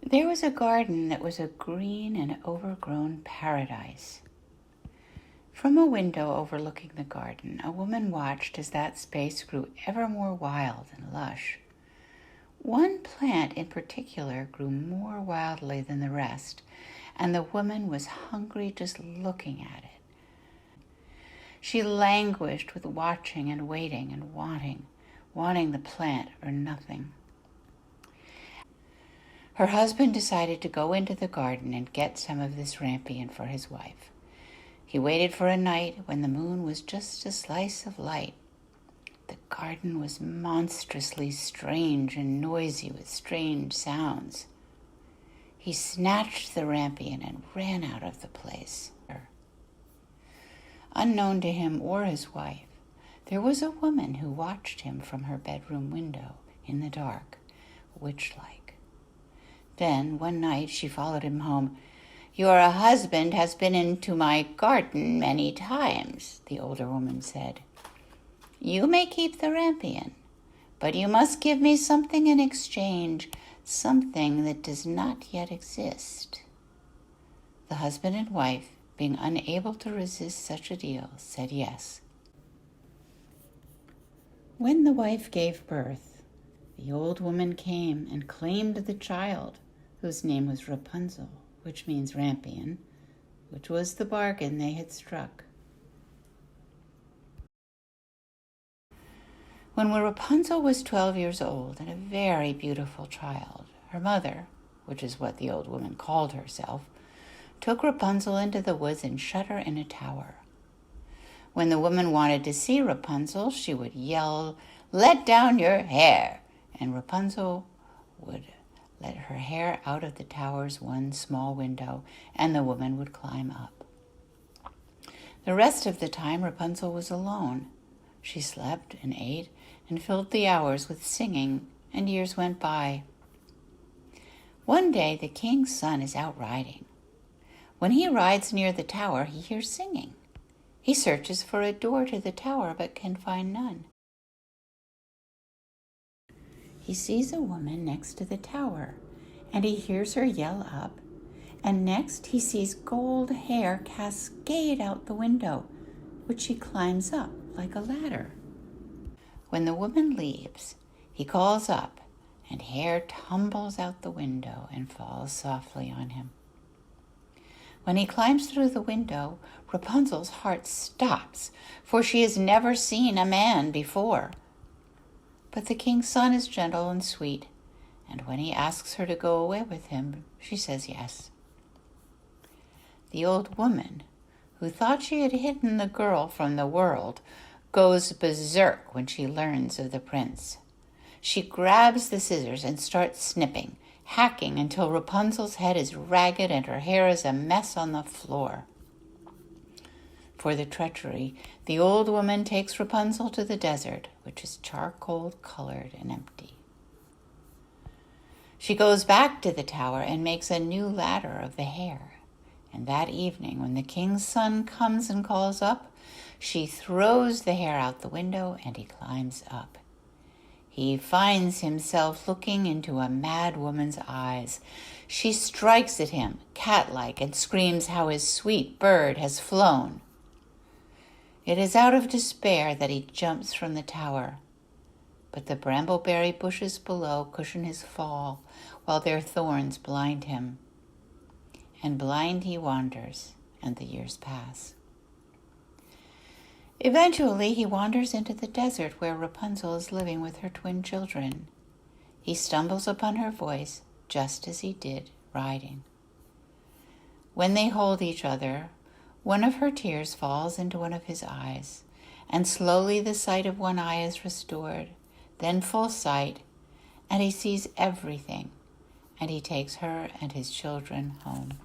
There was a garden that was a green and overgrown paradise. From a window overlooking the garden, a woman watched as that space grew ever more wild and lush. One plant in particular grew more wildly than the rest, and the woman was hungry just looking at it. She languished with watching and waiting and wanting the plant or nothing. Her husband decided to go into the garden and get some of this rampion for his wife. He waited for a night when the moon was just a slice of light. The garden was monstrously strange and noisy with strange sounds. He snatched the rampion and ran out of the place. Unknown to him or his wife, there was a woman who watched him from her bedroom window in the dark, witch-like. Then, one night, she followed him home. "Your husband has been into my garden many times," the older woman said. "You may keep the rampion, but you must give me something in exchange, something that does not yet exist." The husband and wife, being unable to resist such a deal, said yes. When the wife gave birth, the old woman came and claimed the child, whose name was Rapunzel, which means rampion, which was the bargain they had struck. When Rapunzel was 12 years old and a very beautiful child, her mother, which is what the old woman called herself, took Rapunzel into the woods and shut her in a tower. When the woman wanted to see Rapunzel, she would yell, "Let down your hair!" and Rapunzel would let her hair out of the tower's one small window, and the woman would climb up. The rest of the time, Rapunzel was alone. She slept and ate and filled the hours with singing, and years went by. One day, the king's son is out riding. When he rides near the tower, he hears singing. He searches for a door to the tower, but can find none. He sees a woman next to the tower, and he hears her yell up, and next he sees gold hair cascade out the window, which she climbs up like a ladder. When the woman leaves, he calls up, and hair tumbles out the window and falls softly on him. When he climbs through the window, Rapunzel's heart stops, for she has never seen a man before. But the king's son is gentle and sweet, and when he asks her to go away with him, she says yes. The old woman, who thought she had hidden the girl from the world, goes berserk when she learns of the prince. She grabs the scissors and starts snipping, hacking until Rapunzel's head is ragged and her hair is a mess on the floor. For the treachery, the old woman takes Rapunzel to the desert, which is charcoal-colored and empty. She goes back to the tower and makes a new ladder of the hair. And that evening, when the king's son comes and calls up, she throws the hair out the window and he climbs up. He finds himself looking into a mad woman's eyes. She strikes at him, cat-like, and screams how his sweet bird has flown. It is out of despair that he jumps from the tower, but the brambleberry bushes below cushion his fall, while their thorns blind him. And blind he wanders, and the years pass. Eventually, he wanders into the desert where Rapunzel is living with her twin children. He stumbles upon her voice, just as he did riding. When they hold each other, one of her tears falls into one of his eyes, and slowly the sight of one eye is restored, then full sight, and he sees everything, and he takes her and his children home.